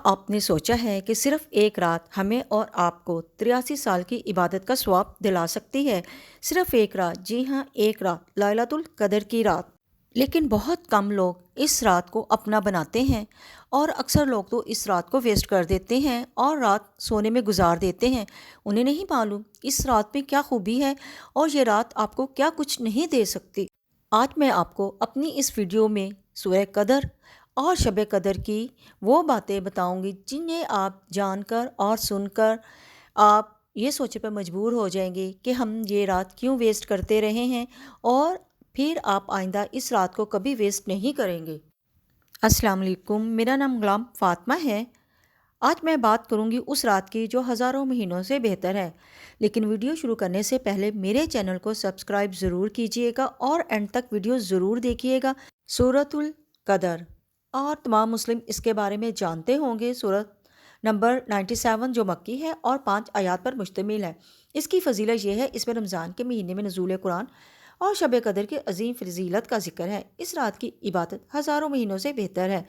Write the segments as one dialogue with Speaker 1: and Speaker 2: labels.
Speaker 1: آپ نے سوچا ہے کہ صرف ایک رات ہمیں اور آپ کو 83 سال کی عبادت کا ثواب دلا سکتی ہے؟ صرف ایک رات، جی ہاں، ایک رات، لیلۃ القدر کی رات۔ لیکن بہت کم لوگ اس رات کو اپنا بناتے ہیں، اور اکثر لوگ تو اس رات کو ویسٹ کر دیتے ہیں اور رات سونے میں گزار دیتے ہیں۔ انہیں نہیں معلوم اس رات میں کیا خوبی ہے اور یہ رات آپ کو کیا کچھ نہیں دے سکتی۔ آج میں آپ کو اپنی اس ویڈیو میں سورہ قدر اور شب قدر کی وہ باتیں بتاؤں گی جنہیں آپ جان کر اور سن کر آپ یہ سوچے پر مجبور ہو جائیں گے کہ ہم یہ رات کیوں ویسٹ کرتے رہے ہیں، اور پھر آپ آئندہ اس رات کو کبھی ویسٹ نہیں کریں گے۔ السلام علیکم، میرا نام غلام فاطمہ ہے۔ آج میں بات کروں گی اس رات کی جو ہزاروں مہینوں سے بہتر ہے۔ لیکن ویڈیو شروع کرنے سے پہلے میرے چینل کو سبسکرائب ضرور کیجئے گا اور اینڈ تک ویڈیو ضرور دیکھیے گا۔ سورۃ القدر، اور تمام مسلم اس کے بارے میں جانتے ہوں گے۔ سورت نمبر 97 جو مکی ہے اور 5 آیات پر مشتمل ہے۔ اس کی فضیلت یہ ہے، اس میں رمضان کے مہینے میں نزول قرآن اور شب قدر کی عظیم فضیلت کا ذکر ہے۔ اس رات کی عبادت ہزاروں مہینوں سے بہتر ہے،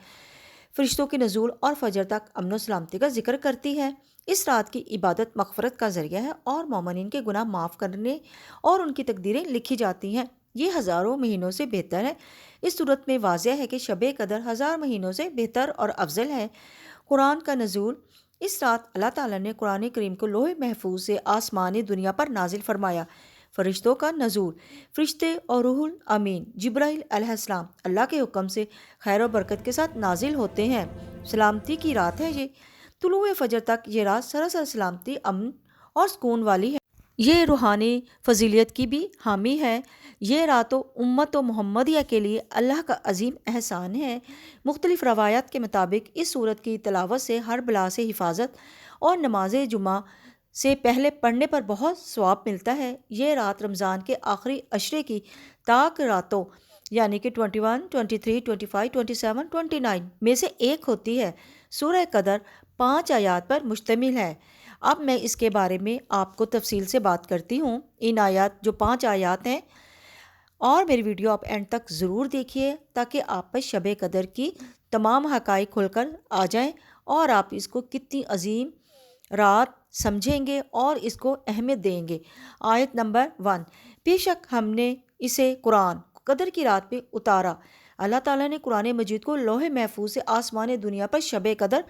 Speaker 1: فرشتوں کے نزول اور فجر تک امن و سلامتی کا ذکر کرتی ہے۔ اس رات کی عبادت مغفرت کا ذریعہ ہے اور مومنین کے گناہ معاف کرنے اور ان کی تقدیریں لکھی جاتی ہیں۔ یہ ہزاروں مہینوں سے بہتر ہے۔ اس صورت میں واضح ہے کہ شب قدر ہزار مہینوں سے بہتر اور افضل ہے۔ قرآن کا نزول، اس رات اللہ تعالیٰ نے قرآن کریم کو لوح محفوظ سے آسمانی دنیا پر نازل فرمایا۔ فرشتوں کا نزول، فرشتے اور روح الامین جبرائیل علیہ السلام اللہ کے حکم سے خیر و برکت کے ساتھ نازل ہوتے ہیں۔ سلامتی کی رات ہے یہ۔ طلوع فجر تک یہ رات سراسر سلامتی، امن اور سکون والی ہے۔ یہ روحانی فضیلیت کی بھی حامی ہے۔ یہ رات امت و محمدیہ کے لیے اللہ کا عظیم احسان ہے۔ مختلف روایات کے مطابق اس سورت کی تلاوت سے ہر بلا سے حفاظت اور نماز جمعہ سے پہلے پڑھنے پر بہت ثواب ملتا ہے۔ یہ رات رمضان کے آخری عشرے کی تاک راتوں یعنی کہ 21، 23، 25، 27، 29 میں سے ایک ہوتی ہے۔ سورہ قدر 5 آیات پر مشتمل ہے۔ اب میں اس کے بارے میں آپ کو تفصیل سے بات کرتی ہوں۔ ان آیات جو 5 آیات ہیں، اور میری ویڈیو آپ اینڈ تک ضرور دیکھیے تاکہ آپ پر شب قدر کی تمام حقائق کھل کر آ جائیں اور آپ اس کو کتنی عظیم رات سمجھیں گے اور اس کو اہمیت دیں گے۔ آیت نمبر 1، بے شک ہم نے اسے قرآن قدر کی رات میں اتارا۔ اللہ تعالیٰ نے قرآن مجید کو لوح محفوظ سے آسمان دنیا پر شب قدر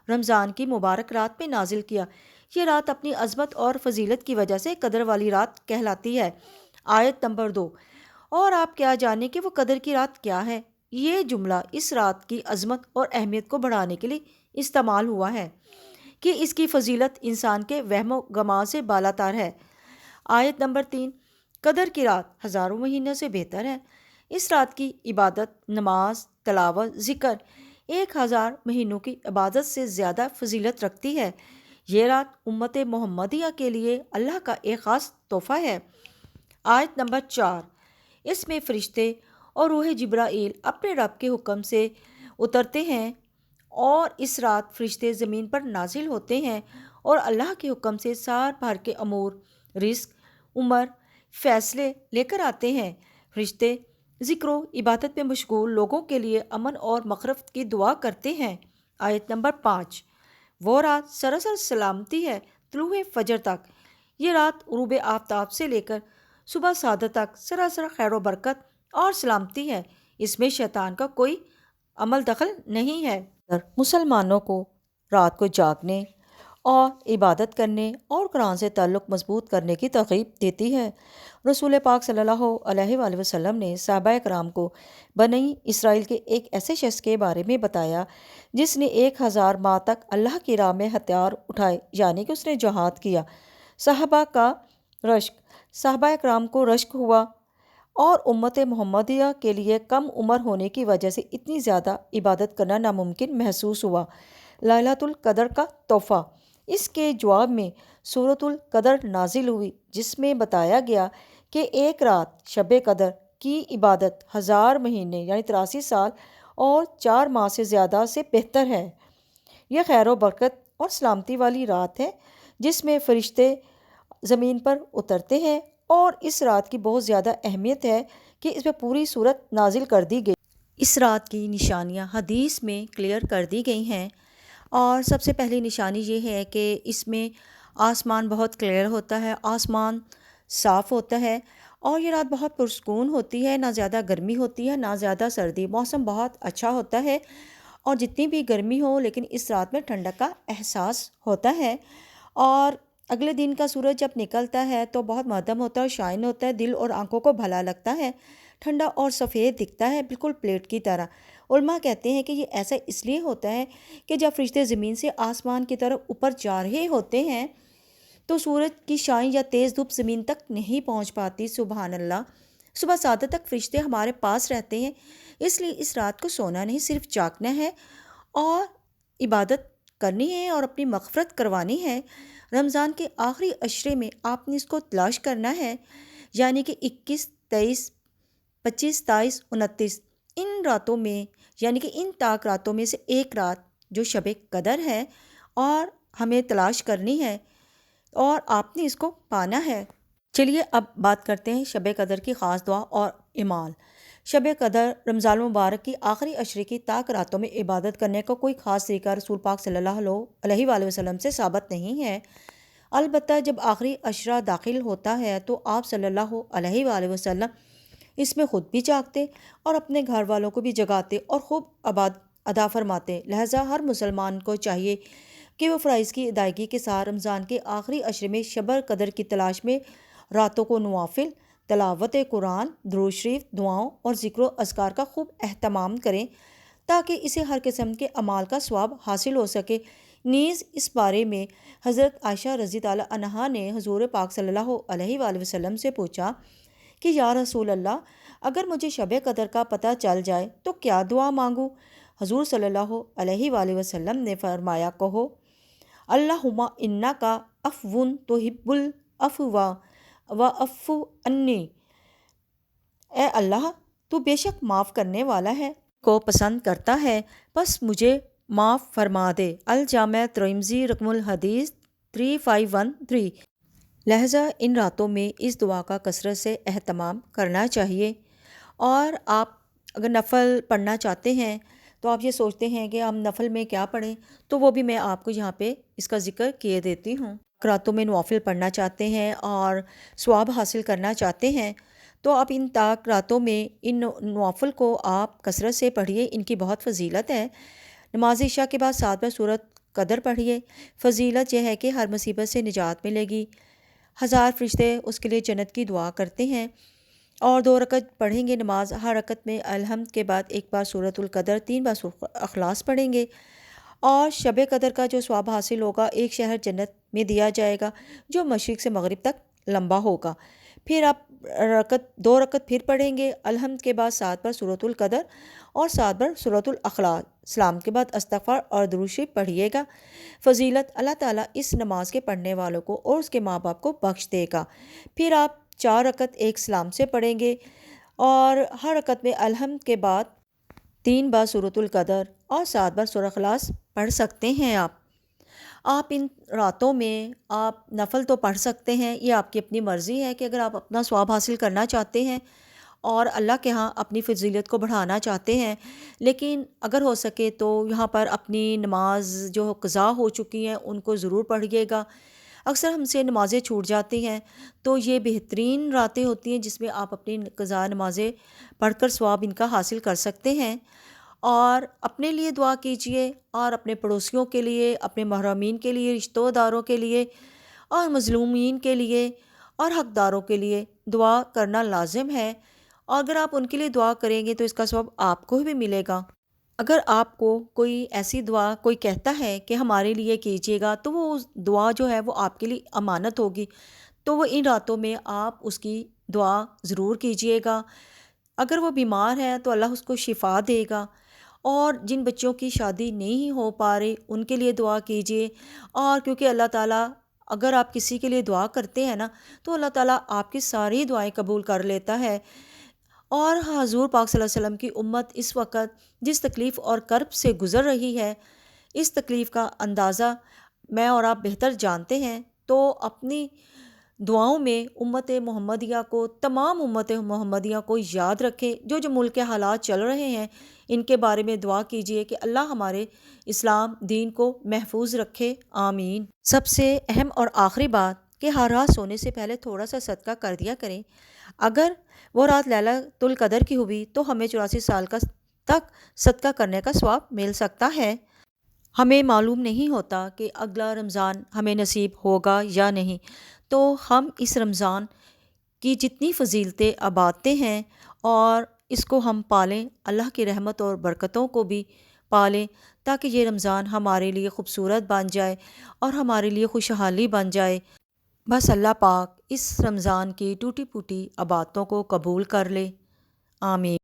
Speaker 1: رمضان کی مبارک رات میں نازل کیا۔ یہ رات اپنی عظمت اور فضیلت کی وجہ سے قدر والی رات کہلاتی ہے۔ آیت نمبر 2، اور آپ کیا جانیں کہ وہ قدر کی رات کیا ہے؟ یہ جملہ اس رات کی عظمت اور اہمیت کو بڑھانے کے لیے استعمال ہوا ہے کہ اس کی فضیلت انسان کے وہم و گمان سے بالاتر ہے۔ آیت نمبر 3، قدر کی رات ہزاروں مہینوں سے بہتر ہے۔ اس رات کی عبادت، نماز، تلاوت، ذکر 1000 مہینوں کی عبادت سے زیادہ فضیلت رکھتی ہے۔ یہ رات امت محمدیہ کے لیے اللہ کا ایک خاص تحفہ ہے۔ آیت نمبر 4، اس میں فرشتے اور روح جبرائیل اپنے رب کے حکم سے اترتے ہیں، اور اس رات فرشتے زمین پر نازل ہوتے ہیں اور اللہ کے حکم سے سال بھر کے امور، رزق، عمر، فیصلے لے کر آتے ہیں۔ فرشتے ذکر و عبادت میں مشغول لوگوں کے لیے امن اور مغفرت کی دعا کرتے ہیں۔ آیت نمبر 5، وہ رات سراسر سلامتی ہے طلوع فجر تک۔ یہ رات غروب آفتاب سے لے کر صبح صادق تک سراسر خیر و برکت اور سلامتی ہے۔ اس میں شیطان کا کوئی عمل دخل نہیں ہے۔ مسلمانوں کو رات کو جاگنے اور عبادت کرنے اور قرآن سے تعلق مضبوط کرنے کی ترغیب دیتی ہے۔ رسول پاک صلی اللہ علیہ وآلہ وسلم نے صحابہ کرام کو بنی اسرائیل کے ایک ایسے شخص کے بارے میں بتایا جس نے 1000 ماہ تک اللہ کی راہ میں ہتھیار اٹھائے، یعنی کہ اس نے جہاد کیا۔ صحابہ کرام کو رشک ہوا اور امت محمدیہ کے لیے کم عمر ہونے کی وجہ سے اتنی زیادہ عبادت کرنا ناممکن محسوس ہوا۔ لیلۃ القدر کا تحفہ، اس کے جواب میں سورۃ القدر نازل ہوئی جس میں بتایا گیا کہ ایک رات شب قدر کی عبادت 1000 مہینے یعنی 83 سال اور 4 ماہ سے زیادہ سے بہتر ہے۔ یہ خیر و برکت اور سلامتی والی رات ہے جس میں فرشتے زمین پر اترتے ہیں، اور اس رات کی بہت زیادہ اہمیت ہے کہ اس میں پوری سورت نازل کر دی گئی۔ اس رات کی نشانیاں حدیث میں کلیئر کر دی گئی ہیں۔ اور سب سے پہلی نشانی یہ ہے کہ اس میں آسمان بہت کلیئر ہوتا ہے، آسمان صاف ہوتا ہے، اور یہ رات بہت پرسکون ہوتی ہے، نہ زیادہ گرمی ہوتی ہے نہ زیادہ سردی، موسم بہت اچھا ہوتا ہے، اور جتنی بھی گرمی ہو لیکن اس رات میں ٹھنڈک کا احساس ہوتا ہے۔ اور اگلے دن کا سورج جب نکلتا ہے تو بہت مدھم ہوتا ہے اور شائن ہوتا ہے، دل اور آنکھوں کو بھلا لگتا ہے، ٹھنڈا اور سفید دکھتا ہے، بالکل پلیٹ کی طرح۔ علماء کہتے ہیں کہ یہ ایسا اس لیے ہوتا ہے کہ جب فرشتے زمین سے آسمان کی طرف اوپر جا رہے ہوتے ہیں تو سورج کی شعاع یا تیز دھوپ زمین تک نہیں پہنچ پاتی۔ سبحان اللہ، صبح سادہ تک فرشتے ہمارے پاس رہتے ہیں، اس لیے اس رات کو سونا نہیں، صرف جاگنا ہے اور عبادت کرنی ہے اور اپنی مغفرت کروانی ہے۔ رمضان کے آخری عشرے میں آپ نے اس کو تلاش کرنا ہے، یعنی کہ 21، 23، 25، 27، 29 ان راتوں میں، یعنی کہ ان طاق راتوں میں سے ایک رات جو شب قدر ہے، اور ہمیں تلاش کرنی ہے اور آپ نے اس کو پانا ہے۔ چلیے اب بات کرتے ہیں شب قدر کی خاص دعا اور اعمال۔ شب قدر رمضان المبارک کی آخری عشرے کی طاق راتوں میں عبادت کرنے کا کوئی خاص طریقہ رسول پاک صلی اللہ علیہ وآلہ وسلم سے ثابت نہیں ہے، البتہ جب آخری عشرہ داخل ہوتا ہے تو آپ صلی اللہ علیہ وآلہ وسلم اس میں خود بھی جاگتے اور اپنے گھر والوں کو بھی جگاتے اور خوب ادا فرماتے۔ لہٰذا ہر مسلمان کو چاہیے کہ وہ فرائض کی ادائیگی کے ساتھ رمضان کے آخری عشرے میں شب قدر کی تلاش میں راتوں کو نوافل، تلاوت قرآن، درود شریف، دعاؤں اور ذکر و اذکار کا خوب اہتمام کریں تاکہ اسے ہر قسم کے اعمال کا ثواب حاصل ہو سکے۔ نیز اس بارے میں حضرت عائشہ رضی اللہ عنہا نے حضور پاک صلی اللہ علیہ وآلہ وسلم سے پوچھا کہ یا رسول اللہ، اگر مجھے شب قدر کا پتہ چل جائے تو کیا دعا مانگوں؟ حضور صلی اللہ علیہ وآلہ وسلم نے فرمایا، کہو اللہم انکا عفو تحب العفو واعف عنی، اے اللہ تو بے شک معاف کرنے والا ہے، کو پسند کرتا ہے، بس مجھے معاف فرما دے۔ الجامع ترمذی رقم الحدیث 3513۔ لہٰذا ان راتوں میں اس دعا کا کثرت سے اہتمام کرنا چاہیے۔ اور آپ اگر نفل پڑھنا چاہتے ہیں تو آپ یہ سوچتے ہیں کہ ہم نفل میں کیا پڑھیں، تو وہ بھی میں آپ کو یہاں پہ اس کا ذکر کیے دیتی ہوں۔ راتوں میں نوافل پڑھنا چاہتے ہیں اور ثواب حاصل کرنا چاہتے ہیں تو آپ ان طاق راتوں میں ان نوافل کو آپ کثرت سے پڑھیے، ان کی بہت فضیلت ہے۔ نماز عشاء کے بعد 7 بار سورۃ قدر پڑھیے۔ فضیلت یہ ہے کہ ہر مصیبت سے نجات ملے گی، 1000 فرشتے اس کے لیے جنت کی دعا کرتے ہیں، اور 2 رکعت پڑھیں گے نماز، ہر رکعت میں الحمد کے بعد 1 بار سورۃ القدر، 3 بار سورۃ اخلاص پڑھیں گے، اور شب قدر کا جو ثواب حاصل ہوگا ایک شہر جنت میں دیا جائے گا جو مشرق سے مغرب تک لمبا ہوگا۔ پھر آپ 2 رکعت پھر پڑھیں گے الحمد کے بعد 7 بار سورۃ القدر اور 7 بار سورۃ الاخلاص، سلام کے بعد استغفار اور درود شریف پڑھیے گا۔ فضیلت، اللہ تعالیٰ اس نماز کے پڑھنے والوں کو اور اس کے ماں باپ کو بخش دے گا۔ پھر آپ 4 رکعت ایک سلام سے پڑھیں گے اور ہر رکعت میں الحمد کے بعد 3 بار سورۃ القدر اور 7 بار سورۃ اخلاص پڑھ سکتے ہیں۔ آپ ان راتوں میں آپ نفل تو پڑھ سکتے ہیں، یہ آپ کی اپنی مرضی ہے کہ اگر آپ اپنا ثواب حاصل کرنا چاہتے ہیں اور اللہ کے ہاں اپنی فضیلت کو بڑھانا چاہتے ہیں، لیکن اگر ہو سکے تو یہاں پر اپنی نماز جو قضا ہو چکی ہیں ان کو ضرور پڑھیے گا۔ اکثر ہم سے نمازیں چھوٹ جاتی ہیں تو یہ بہترین راتیں ہوتی ہیں جس میں آپ اپنی قضا نمازیں پڑھ کر ثواب ان کا حاصل کر سکتے ہیں۔ اور اپنے لیے دعا کیجیے اور اپنے پڑوسیوں کے لیے، اپنے محرومین کے لیے، رشتہ داروں کے لیے اور مظلومین کے لیے اور حقداروں کے لیے دعا کرنا لازم ہے، اور اگر آپ ان کے لیے دعا کریں گے تو اس کا ثواب آپ کو بھی ملے گا۔ اگر آپ کو کوئی ایسی دعا کوئی کہتا ہے کہ ہمارے لیے کیجیے گا تو وہ دعا جو ہے وہ آپ کے لیے امانت ہوگی، تو وہ ان راتوں میں آپ اس کی دعا ضرور کیجیے گا۔ اگر وہ بیمار ہے تو اللہ اس کو شفا دے گا، اور جن بچوں کی شادی نہیں ہو پا رہی ان کے لیے دعا کیجیے، اور کیونکہ اللہ تعالیٰ اگر آپ کسی کے لیے دعا کرتے ہیں نا تو اللہ تعالیٰ آپ کی ساری دعائیں قبول کر لیتا ہے۔ اور حضور پاک صلی اللہ علیہ وسلم کی امت اس وقت جس تکلیف اور کرب سے گزر رہی ہے، اس تکلیف کا اندازہ میں اور آپ بہتر جانتے ہیں، تو اپنی دعاؤں میں امت محمدیہ کو، تمام امت محمدیہ کو یاد رکھیں۔ جو ملک کے حالات چل رہے ہیں ان کے بارے میں دعا کیجئے کہ اللہ ہمارے اسلام دین کو محفوظ رکھے، آمین۔ سب سے اہم اور آخری بات کہ ہر رات سونے سے پہلے تھوڑا سا صدقہ کر دیا کریں۔ اگر وہ رات لیلۃ القدر کی ہوئی تو ہمیں 84 سال تک صدقہ کرنے کا ثواب مل سکتا ہے۔ ہمیں معلوم نہیں ہوتا کہ اگلا رمضان ہمیں نصیب ہوگا یا نہیں، تو ہم اس رمضان کی جتنی فضیلتیں عبادتیں ہیں اور اس کو ہم پالیں، اللہ کی رحمت اور برکتوں کو بھی پالیں، تاکہ یہ رمضان ہمارے لیے خوبصورت بن جائے اور ہمارے لیے خوشحالی بن جائے۔ بس اللہ پاک اس رمضان کی ٹوٹی پھوٹی عبادتوں کو قبول کر لے، آمین۔